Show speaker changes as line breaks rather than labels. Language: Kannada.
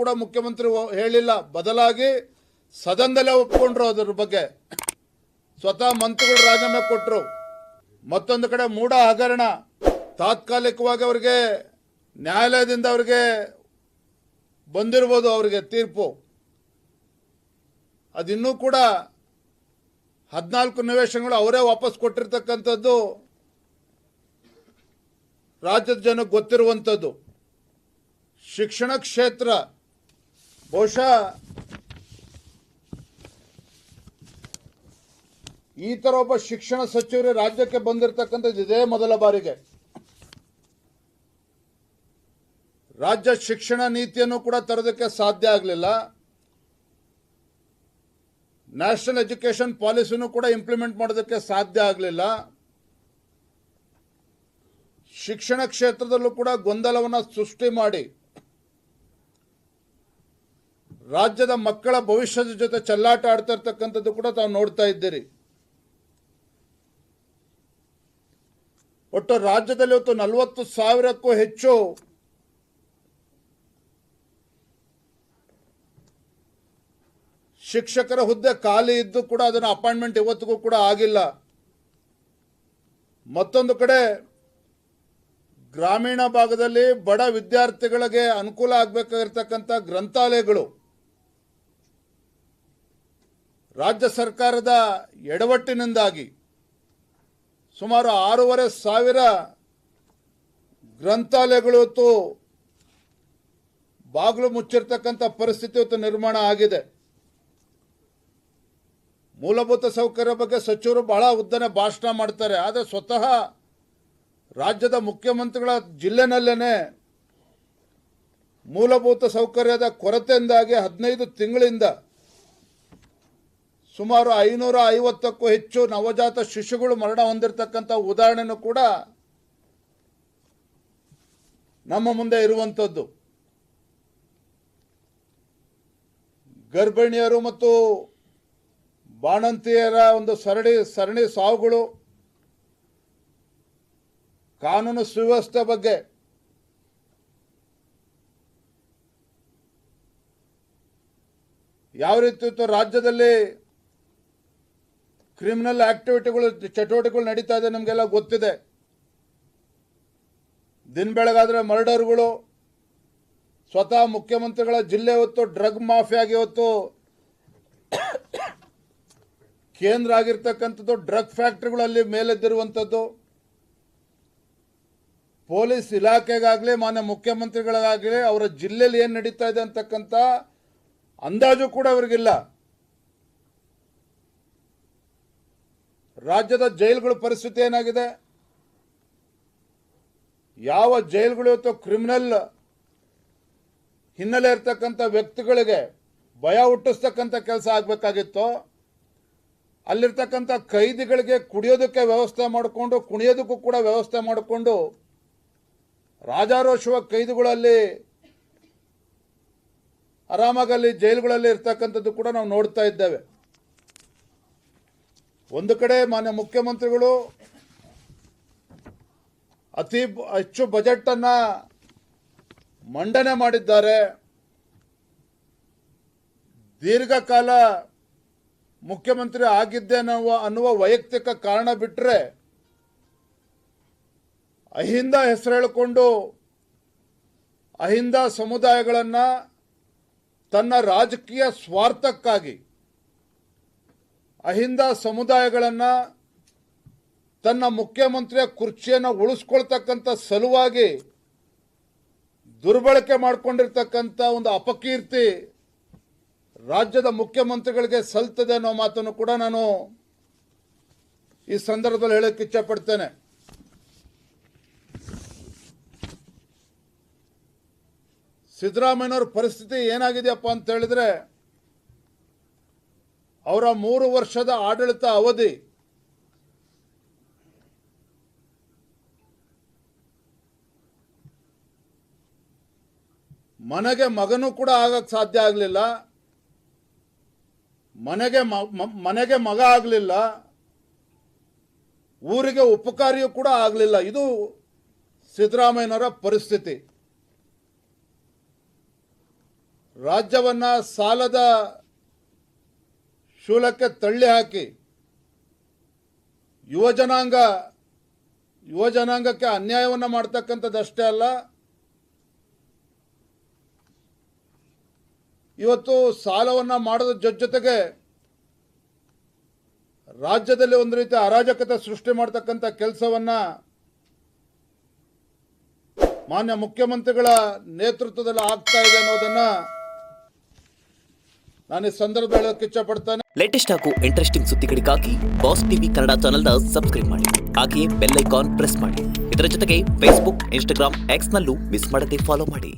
ಕೂಡ ಮುಖ್ಯಮಂತ್ರಿ ಹೇಳಿಲ್ಲ, ಬದಲಾಗಿ ಸದನದಲ್ಲೇ ಒಪ್ಕೊಂಡ್ರು. ಅದರ ಬಗ್ಗೆ ಸ್ವತಃ ಮಂತ್ರಿಗಳು ರಾಜೀನಾಮೆ ಕೊಟ್ಟರು. ಮತ್ತೊಂದು ಕಡೆ ಮೂಢ ಹಗರಣ, ತಾತ್ಕಾಲಿಕವಾಗಿ ಅವರಿಗೆ ನ್ಯಾಯಾಲಯದಿಂದ ಅವರಿಗೆ ಬಂದಿರ್ಬೋದು ಅವರಿಗೆ ತೀರ್ಪು. ಅದಿನ್ನೂ ಕೂಡ 14 ನಿವೇಶನಗಳು ಅವರೇ ವಾಪಸ್ ಕೊಟ್ಟಿರ್ತಕ್ಕಂಥದ್ದು ರಾಜ್ಯದ ಜನಕ್ಕೆ ಗೊತ್ತಿರುವಂಥದ್ದು. ಶಿಕ್ಷಣ ಕ್ಷೇತ್ರ ಬಹುಶಃ ಈ ಥರ ಒಬ್ಬ ಶಿಕ್ಷಣ ಸಚಿವರು ರಾಜ್ಯಕ್ಕೆ ಬಂದಿರತಕ್ಕಂಥದ್ದು ಇದೇ ಮೊದಲ ಬಾರಿಗೆ. ರಾಜ್ಯ ಶಿಕ್ಷಣ ನೀತಿಯನ್ನು ಕೂಡ ತರೋದಕ್ಕೆ ಸಾಧ್ಯ ಆಗಲಿಲ್ಲ. ನ್ಯಾಷನಲ್ ಎಜುಕೇಷನ್ ಪಾಲಿಸಿನೂ ಕೂಡ ಇಂಪ್ಲಿಮೆಂಟ್ ಮಾಡೋದಕ್ಕೆ ಸಾಧ್ಯ ಆಗಲಿಲ್ಲ. ಶಿಕ್ಷಣ ಕ್ಷೇತ್ರದಲ್ಲೂ ಕೂಡ ಗೊಂದಲವನ್ನು ಸೃಷ್ಟಿ ಮಾಡಿ ರಾಜ್ಯದ ಮಕ್ಕಳ ಭವಿಷ್ಯದ ಜೊತೆ ಚೆಲ್ಲಾಟ ಆಡ್ತಾ ಇರ್ತಕ್ಕಂಥದ್ದು ಕೂಡ ತಾವು ನೋಡ್ತಾ ಇದ್ದೀರಿ. ಒಟ್ಟು ರಾಜ್ಯದಲ್ಲಿ ಇವತ್ತು 40,000ಕ್ಕೂ ಹೆಚ್ಚು ಶಿಕ್ಷಕರ ಹುದ್ದೆ ಖಾಲಿ ಇದ್ದು ಕೂಡ ಅದನ್ನು ಅಪಾಯಿಂಟ್ಮೆಂಟ್ ಇವತ್ತಿಗೂ ಕೂಡ ಆಗಿಲ್ಲ. ಮತ್ತೊಂದು ಕಡೆ ಗ್ರಾಮೀಣ ಭಾಗದಲ್ಲಿ ಬಡ ವಿದ್ಯಾರ್ಥಿಗಳಿಗೆ ಅನುಕೂಲ ಆಗಬೇಕಾಗಿರ್ತಕ್ಕಂಥ ಗ್ರಂಥಾಲಯಗಳು ರಾಜ್ಯ ಸರ್ಕಾರದ ಎಡವಟ್ಟಿನಿಂದಾಗಿ ಸುಮಾರು 6,500 ಗ್ರಂಥಾಲಯಗಳು ಇವತ್ತು ಬಾಗಿಲು ಮುಚ್ಚಿರ್ತಕ್ಕಂಥ ಪರಿಸ್ಥಿತಿ ಇವತ್ತು ನಿರ್ಮಾಣ ಆಗಿದೆ. ಮೂಲಭೂತ ಸೌಕರ್ಯ ಬಗ್ಗೆ ಸಚಿವರು ಬಹಳ ಉದ್ದನೆ ಭಾಷಣ ಮಾಡ್ತಾರೆ. ಆದರೆ ಸ್ವತಃ ರಾಜ್ಯದ ಮುಖ್ಯಮಂತ್ರಿಗಳ ಜಿಲ್ಲೆನಲ್ಲೇನೆ ಮೂಲಭೂತ ಸೌಕರ್ಯದ ಕೊರತೆಯಿಂದಾಗಿ 15 ತಿಂಗಳಿಂದ ಸುಮಾರು 550ಕ್ಕೂ ಹೆಚ್ಚು ನವಜಾತ ಶಿಶುಗಳು ಮರಣ ಹೊಂದಿರತಕ್ಕಂಥ ಉದಾಹರಣೆನೂ ಕೂಡ ನಮ್ಮ ಮುಂದೆ ಇರುವಂಥದ್ದು. ಗರ್ಭಿಣಿಯರು ಮತ್ತು ಬಾಣಂತಿಯರ ಒಂದು ಸರಣಿ ಸಾವುಗಳು, ಕಾನೂನು ಸುವ್ಯವಸ್ಥೆ ಬಗ್ಗೆ ಯಾವ ರೀತಿ ರಾಜ್ಯದಲ್ಲಿ ಕ್ರಿಮಿನಲ್ ಚಟುವಟಿಕೆಗಳು ನಡೀತಾ ಇದೆ ನಮಗೆಲ್ಲ ಗೊತ್ತಿದೆ. ದಿನ ಬೆಳಗಾದ್ರೆ ಮರ್ಡರ್ಗಳು, ಸ್ವತಃ ಮುಖ್ಯಮಂತ್ರಿಗಳ ಜಿಲ್ಲೆ ಹೊತ್ತು ಡ್ರಗ್ ಮಾಫಿಯಾಗಿ ಇವತ್ತು ಕೇಂದ್ರ ಆಗಿರ್ತಕ್ಕಂಥದ್ದು, ಡ್ರಗ್ ಫ್ಯಾಕ್ಟ್ರಿಗಳಲ್ಲಿ ಮೇಲೆದ್ದಿರುವಂಥದ್ದು. ಪೊಲೀಸ್ ಇಲಾಖೆಗಾಗಲಿ ಮಾನ್ಯ ಮುಖ್ಯಮಂತ್ರಿಗಳಿಗಾಗಲಿ ಅವರ ಜಿಲ್ಲೆಯಲ್ಲಿ ಏನು ನಡೀತಾ ಇದೆ ಅಂತಕ್ಕಂಥ ಅಂದಾಜು ಕೂಡ ಅವರಿಗಿಲ್ಲ. ರಾಜ್ಯದ ಜೈಲುಗಳ ಪರಿಸ್ಥಿತಿ ಏನಾಗಿದೆ? ಯಾವ ಜೈಲುಗಳು ಇವತ್ತು ಕ್ರಿಮಿನಲ್ ಹಿನ್ನೆಲೆ ಇರ್ತಕ್ಕಂಥ ವ್ಯಕ್ತಿಗಳಿಗೆ ಭಯ ಹುಟ್ಟಿಸ್ತಕ್ಕಂಥ ಕೆಲಸ ಆಗಬೇಕಾಗಿತ್ತು, ಅಲ್ಲಿರ್ತಕ್ಕಂಥ ಕೈದಿಗಳಿಗೆ ಕುಡಿಯೋದಕ್ಕೆ ವ್ಯವಸ್ಥೆ ಮಾಡಿಕೊಂಡು, ಕುಣಿಯೋದಕ್ಕೂ ಕೂಡ ವ್ಯವಸ್ಥೆ ಮಾಡಿಕೊಂಡು ರಾಜಾರೋಷವ ಕೈದಿಗಳಲ್ಲಿ ಆರಾಮಾಗಲ್ಲಿ ಜೈಲುಗಳಲ್ಲಿ ಇರ್ತಕ್ಕಂಥದ್ದು ಕೂಡ ನಾವು ನೋಡ್ತಾ ಇದ್ದೇವೆ. ಒಂದು ಕಡೆ ಮಾನ್ಯ ಮುಖ್ಯಮಂತ್ರಿಗಳು ಅತಿ ಹೆಚ್ಚು ಬಜೆಟ್ ಅನ್ನ ಮಂಡನೆ ಮಾಡಿದ್ದಾರೆ. ದೀರ್ಘಕಾಲ ಮುಖ್ಯಮಂತ್ರಿ ಆಗಿದ್ದೆ ಅನ್ನುವ ವೈಯಕ್ತಿಕ ಕಾರಣ ಬಿಟ್ಟರೆ ಅಹಿಂದ ಹೆಸರು ಹೇಳಿಕೊಂಡು ಅಹಿಂದ ಸಮುದಾಯಗಳನ್ನು ತನ್ನ ರಾಜಕೀಯ ಸ್ವಾರ್ಥಕ್ಕಾಗಿ ಅಹಿಂದ ಸಮುದಾಯಗಳನ್ನು ತನ್ನ ಮುಖ್ಯಮಂತ್ರಿಯ ಕುರ್ಚಿಯನ್ನು ಉಳಿಸ್ಕೊಳ್ತಕ್ಕಂಥ ಸಲುವಾಗಿ ದುರ್ಬಳಕೆ ಮಾಡಿಕೊಂಡಿರ್ತಕ್ಕಂಥ ಒಂದು ಅಪಕೀರ್ತಿ ರಾಜ್ಯದ ಮುಖ್ಯಮಂತ್ರಿಗಳಿಗೆ ಸಲ್ತದೆ ಅನ್ನೋ ಮಾತನ್ನು ಕೂಡ ನಾನು ಈ ಸಂದರ್ಭದಲ್ಲಿ ಹೇಳಕ್ಕೆ ಇಚ್ಛಪಡ್ತೇನೆ. ಸಿದ್ದರಾಮಯ್ಯನವ್ರ ಪರಿಸ್ಥಿತಿ ಏನಾಗಿದೆಯಪ್ಪ ಅಂತ ಹೇಳಿದ್ರೆ, ಅವರ 3 ವರ್ಷದ ಆಡಳಿತ ಅವಧಿ ಮನೆಗೆ ಮಗನೂ ಕೂಡ ಆಗಕ್ಕೆ ಸಾಧ್ಯ ಆಗಲಿಲ್ಲ, ಮನೆಗೆ ಮಗ ಆಗಲಿಲ್ಲ, ಊರಿಗೆ ಉಪಕಾರಿಯೂ ಕೂಡ ಆಗಲಿಲ್ಲ. ಇದು ಸಿದ್ದರಾಮಯ್ಯನವರ ಪರಿಸ್ಥಿತಿ. ರಾಜ್ಯವನ್ನ ಸಾಲದ ಶೂಲಕ್ಕೆ ತಳ್ಳಿ ಹಾಕಿ ಯುವ ಜನಾಂಗಕ್ಕೆ ಅನ್ಯಾಯವನ್ನು ಮಾಡ್ತಕ್ಕಂಥದ್ದಷ್ಟೇ ಅಲ್ಲ, ಇವತ್ತು ಸಾಲವನ್ನ ಮಾಡೋದ್ರ ಜೊತೆಗೆ ರಾಜ್ಯದಲ್ಲಿ ಒಂದು ರೀತಿ ಅರಾಜಕತೆ ಸೃಷ್ಟಿ ಮಾಡ್ತಕ್ಕಂಥ ಕೆಲಸವನ್ನ ಮಾನ್ಯ ಮುಖ್ಯಮಂತ್ರಿಗಳ ನೇತೃತ್ವದಲ್ಲಿ ಆಗ್ತಾ ಇದೆ ಅನ್ನೋದನ್ನ ನಾನು ಈ ಸಂದರ್ಭ ಹೇಳೋಕೆ ಇಚ್ಛಪಡ್ತೇನೆ.
ಲೇಟೆಸ್ಟ್ ಹಾಗೂ ಇಂಟ್ರೆಸ್ಟಿಂಗ್ ಸುದ್ದಿಗಳಿಗಾಗಿ ಬಾಸ್ ಟಿವಿ ಕನ್ನಡ ಚಾನೆಲ್ನ ಸಬ್ಸ್ಕ್ರೈಬ್ ಮಾಡಿ. ಹಾಗೆಯೇ ಬೆಲ್ ಐಕಾನ್ ಪ್ರೆಸ್ ಮಾಡಿ. ಇದರ ಜೊತೆಗೆ ಫೇಸ್ಬುಕ್, ಇನ್ಸ್ಟಾಗ್ರಾಮ್, ಎಕ್ಸ್ ನಲ್ಲೂ ಮಿಸ್ ಮಾಡದೆ ಫಾಲೋ ಮಾಡಿ.